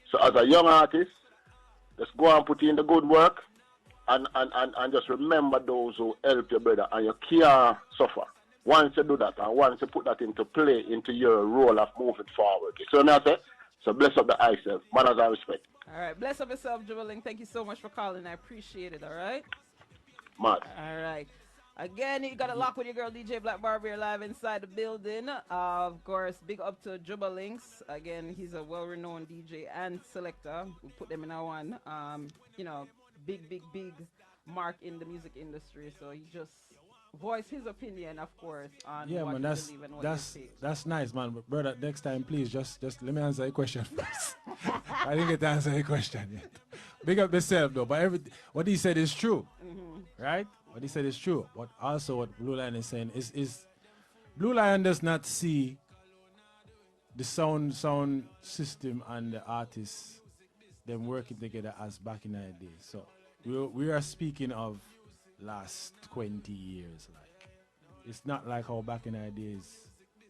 So as a young artist, just go and put in the good work and just remember those who help your brother, and you can't suffer. Once you do that and once you put that into play, into your role of moving forward. You see what I say? So bless up the eyes, manners and respect. All right, bless up yourself, Jubiling. Thank you so much for calling. I appreciate it, all right? Mad. All right. Again, you got to lock with your girl, DJ Black Barbie, live inside the building. Of course, big up to Juba Links. Again, he's a well-renowned DJ and selector. We put them in our one, big mark in the music industry. So he just voiced his opinion, of course, on what he believes and what he thinks. That's nice, man. But brother, next time, please, just let me answer your question first. I didn't get to answer your question yet. Big up yourself, though. But what he said is true, right? What he said is true. But also what Blue Lion is saying is Blue Lion does not see the sound system and the artists, them working together as back in the day. So we are speaking of last 20 years. Like, it's not like how back in the days,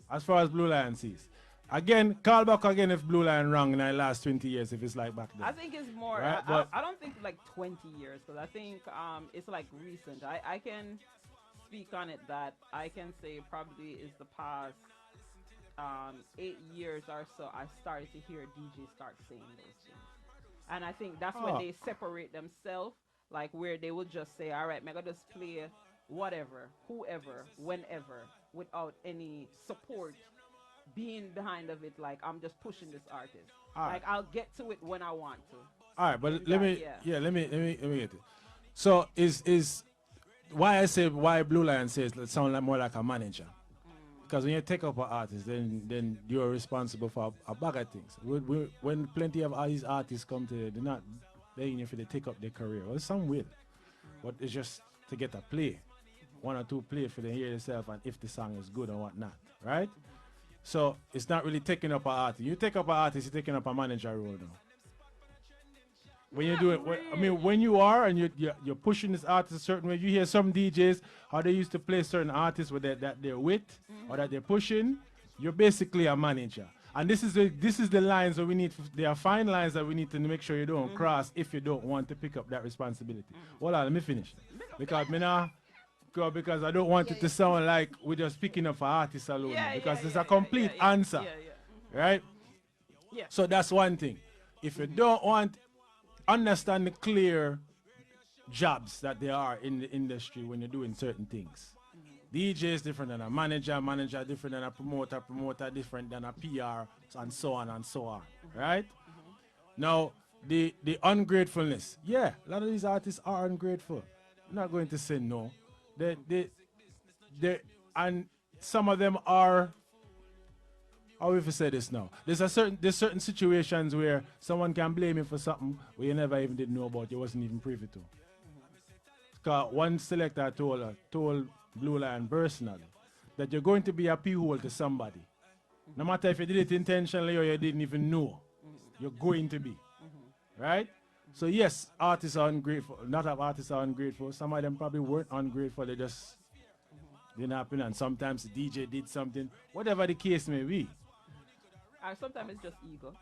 as far as Blue Lion sees. Again, call back again if Blue Lion wrong in the last 20 years, if it's like back then. I think it's more, right? I don't think like 20 years, because I think it's like recent. I can speak on it that I can say probably is the past 8 years or so I started to hear DJs start saying those things. And I think that's when they separate themselves, like where they will just say, all right, I'm going to just play whatever, whoever, whenever, without any support being behind of it, like I'm just pushing this artist. Like I'll get to it when I want to. All right, but let me get it. So is why Blue Lion says it sound like more like a manager. Because when you take up an artist, then you're responsible for a bag of things. When plenty of these artists come to, they're not begging you for they take up their career. Well, some will, but it's just to get a play, 1 or 2 play for them hear yourself and if the song is good or whatnot, right? So it's not really taking up an artist. You take up an artist, you're taking up a manager role now. When you do it, when you are and you're pushing this artist a certain way, you hear some DJs how they used to play certain artists with that they're with or that they're pushing. You're basically a manager. And this is the lines that we need. There are fine lines that we need to make sure you don't cross if you don't want to pick up that responsibility. Hold on, let me finish. Because I don't want it to sound like we're just picking up for artists alone. Because it's a complete answer. Right? Yeah. So that's one thing. If you don't want, understand the clear jobs that there are in the industry when you're doing certain things. DJ is different than a manager, manager different than a promoter, promoter different than a PR, and so on and so on. Right? Now, the ungratefulness. Yeah, a lot of these artists are ungrateful. I'm not going to say no. And some of them are, how if you say this now? There's certain situations where someone can blame you for something where you never even did know about, you wasn't even privy to. Because one selector told Blue Lion personally that you're going to be a p-hole to somebody. No matter if you did it intentionally or you didn't even know, you're going to be. Right? So yes, artists are ungrateful. Not all artists are ungrateful. Some of them probably weren't ungrateful. They just didn't happen. And sometimes the DJ did something. Whatever the case may be. Sometimes it's just ego.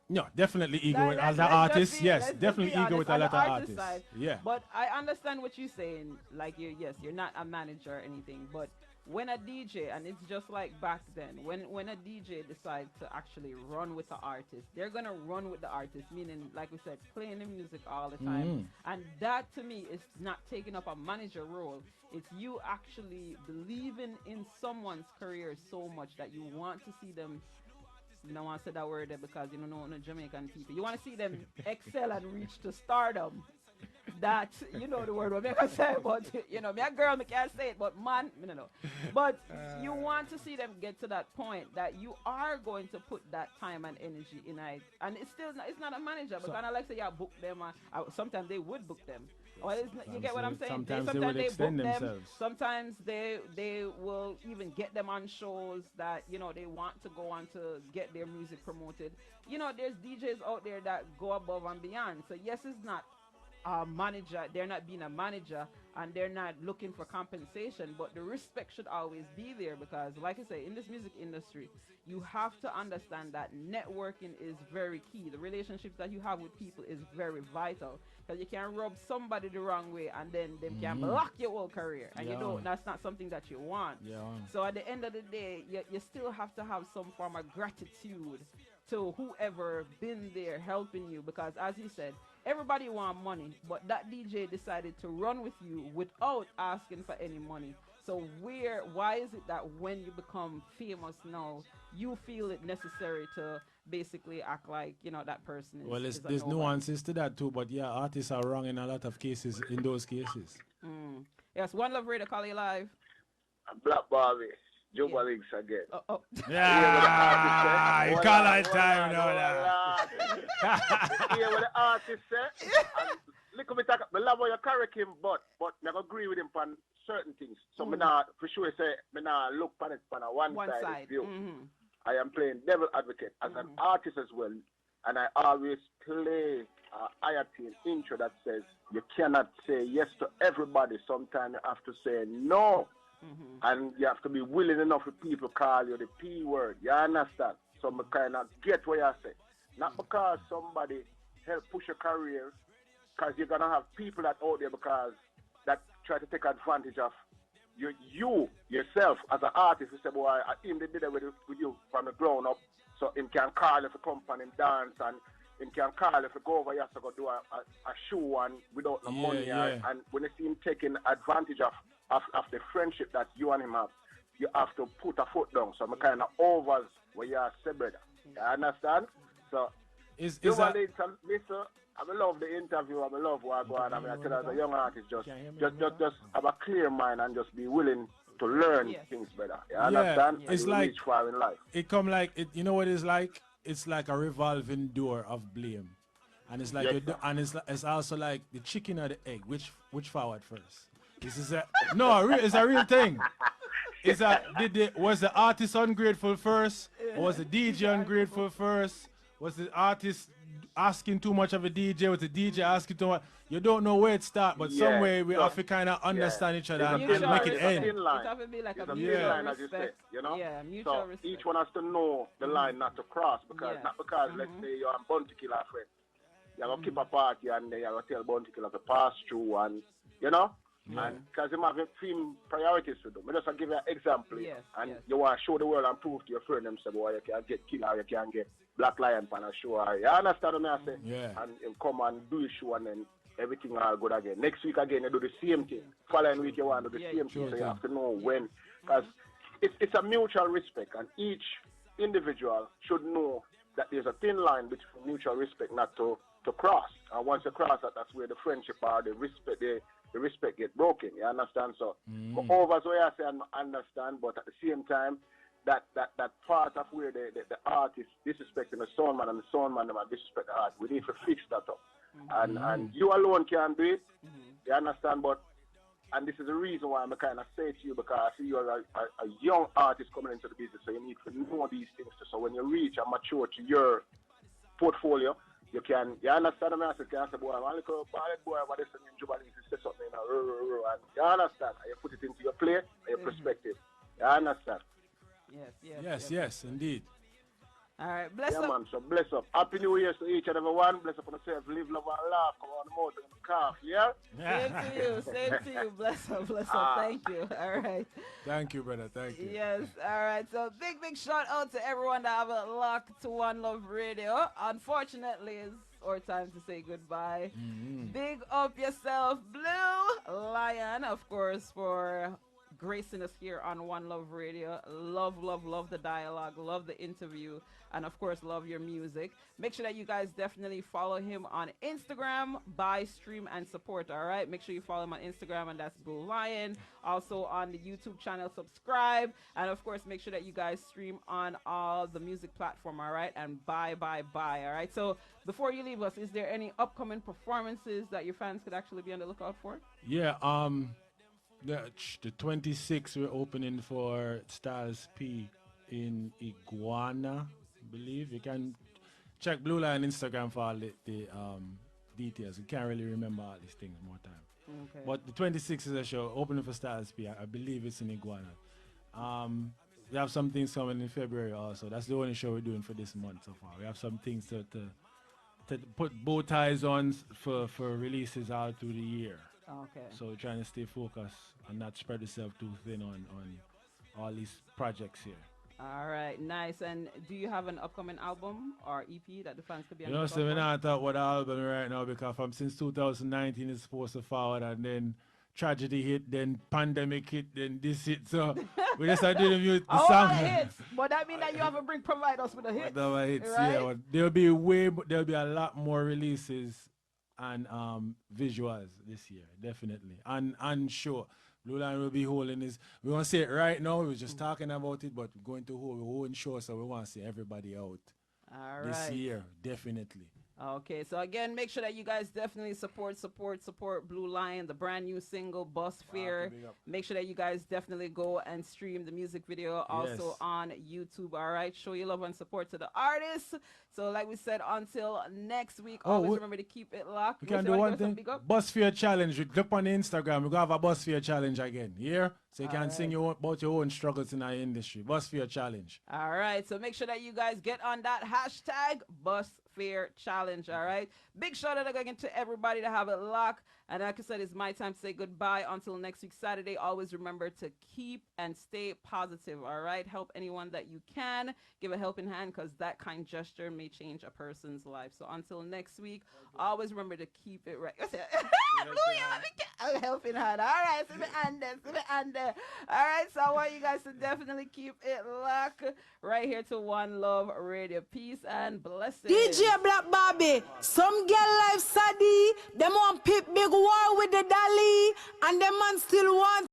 No, definitely ego with other artists. Yes, definitely ego with a lot of artists. Side, yeah. But I understand what you're saying. Like, you're not a manager or anything. But when a DJ, and it's just like back then, when a DJ decides to actually run with the artist, they're going to run with the artist, meaning, like we said, playing the music all the time. And that, to me, is not taking up a manager role. It's you actually believing in someone's career so much that you want to see them. You don't want to say that word there because you don't know the Jamaican people. You want to see them excel and reach to stardom. That, you know the word what I say, but you know, me a girl, me can't say it, but man, me no know. But you want to see them get to that point that you are going to put that time and energy in it. And it's still not, it's not a manager, but kind of like say, yeah, book them. Sometimes they would book them. Well, you get what I'm saying? Sometimes they would extend themselves. Sometimes they will even get them on shows that, you know, they want to go on to get their music promoted. You know, there's DJs out there that go above and beyond. So yes, it's not a manager. They're not being a manager and they're not looking for compensation, but the respect should always be there because, like I say, in this music industry, you have to understand that networking is very key. The relationships that you have with people is very vital. Because you can rub somebody the wrong way and then they can block your whole career. And you know that's not something that you want. So at the end of the day, you still have to have some form of gratitude to whoever been there helping you. Because as you said, everybody want money. But that DJ decided to run with you without asking for any money. So why is it that when you become famous now, you feel it necessary to basically act like, you know, that person is... Well, there's nuances to that too, but yeah, artists are wrong in a lot of cases, in those cases. Yes, One Love Radio, call you live. Black Barbie, Juba Links again. Yeah, you call that time now. Yeah, what the artist said. Look at me talk, I love how you correct him, but I agree with him on certain things. So me not, for sure say, me not look on it on a one-sided view. I am playing devil advocate as an artist as well, and I always play IRT intro that says you cannot say yes to everybody. Sometimes you have to say no, and you have to be willing enough for people call you the P word. You understand? So I kind of get what you say. Not because somebody help push your career, because you're gonna have people that out there because that try to take advantage of you yourself as an artist. You say, boy, I him they did it with you from the ground up, so him can call if you come and him dance, and him can call if you go over here to go do a show and without no money. And when you see him taking advantage of the friendship that you and him have, you have to put a foot down. So I'm kind of overs where you are said, brother. You understand? So listen, I love the interview. I love what I go on. I mean, I tell you, as a young artist, just have a clear mind and just be willing to learn things better. You understand? It's and like reach far in life. It come like it. You know what it's like? It's like a revolving door of blame, and it's like it's also like the chicken or the egg. Which forward first? This is it's a real thing. Was the artist ungrateful first? Or was the DJ ungrateful first? Was the artist asking too much of a DJ, with the DJ asking too much. You don't know where it starts, but some way we have to kind of understand each other and make it end. It have to be like a mutual line, as you say, you know? Yeah, mutual so respect. each one has to know the line not to cross, because not because let's say you're on Bounty Killer friend, you're gonna keep a party and then you're gonna tell Bounty Killer to pass through, and you know, and because you have film priorities to do. I just give you an example, and you want to show the world and prove to your friend them say, boy, you can get Killer, you can get Black Lion on a show. You understand what I say? Yeah. And you come and do a show, and then everything all good again. Next week again, you do the same thing. Following week, you want to do the same thing. So you have to know when. Because it's a mutual respect, and each individual should know that there's a thin line between mutual respect not to cross. And once you cross that, that's where the friendship or the respect get broken. You understand? So go over so I say I understand, but at the same time, that part of where the artist disrespecting the sound man and the sound man are disrespect the art, we need to fix that up. And you alone can't do it. You understand? But and this is the reason why I'm kind of say to you, because I see you're a young artist coming into the business, so you need to know these things. So when you reach and mature to your portfolio, you understand what I say, boy, I'm a little boy, what is in Jubilee, say something, and you understand, and you put it into your play and your perspective. You understand? Yes, indeed. All right, bless up. up. Man, so bless up. Happy New Year to each and every one. Bless up on yourself. Live, love, and laugh. Come on the mountain and calf, yeah? Same to you. Bless up. Thank you. All right. Thank you, brother. Thank you. Yes, all right. So big shout out to everyone that have a lock to One Love Radio. Unfortunately, it's our time to say goodbye. Big up yourself, Blue Lion, of course, for gracing us here on One Love Radio. Love the dialogue, love the interview, and of course love your music. Make sure that you guys definitely follow him on Instagram, buy, stream, and support. All right, make sure you follow him on Instagram, and that's Blue Lion. Also on the YouTube channel, subscribe, and of course make sure that you guys stream on all the music platform. All right, and buy. All right, so before you leave us, is there any upcoming performances that your fans could actually be on the lookout for? Yeah, the 26th we're opening for Styles P in Iguana, I believe. You can check Blue Lion Instagram for all the details. You can't really remember all these things more time. Okay. But the 26th is a show opening for Styles P. I believe it's in Iguana. We have some things coming in February also. That's the only show we're doing for this month so far. We have some things to put bow ties on for releases all through the year. Okay. So we're trying to stay focused and not spread yourself too thin on all these projects here. All right, nice. And do you have an upcoming album or EP that the fans could be on? You know, so we're not talking about the album right now because since 2019 it's supposed to forward, and then tragedy hit, then pandemic hit, then this hit. So we just are doing the song. Hits. But that means that you have to provide us with a hit. Hits, right? Yeah. There'll be a lot more releases and visuals this year, definitely. And sure, Blue Lion will be holding this. We won't say it right now, we were just talking about it, but we're going to hold our own show, so we want to see everybody out this year, definitely. Okay, so again, make sure that you guys definitely support Blue Lion, the brand new single, Bus Fear. Make sure that you guys definitely go and stream the music video also on YouTube, all right? Show your love and support to the artists. So like we said, until next week, always remember to keep it locked. We can do one thing, Bus Fear Challenge. Look on the Instagram, we're going to have a Bus Fear Challenge again, yeah? So you can sing about your own struggles in our industry. Bus Fear Challenge. All right, so make sure that you guys get on that hashtag, Bus Fear Challenge, all right? Big shout out again to everybody to have it locked. And like I said, it's my time to say goodbye until next week, Saturday. Always remember to keep and stay positive, all right? Help anyone that you can. Give a helping hand, because that kind gesture may change a person's life. So until next week, always remember to keep it right. A helping hand. All right, so all right, so I want you guys to definitely keep it locked right here to One Love Radio. Peace and blessings. DJ Black Barbie, some girl life saddy, them want pip big war with the dolly, and them man still want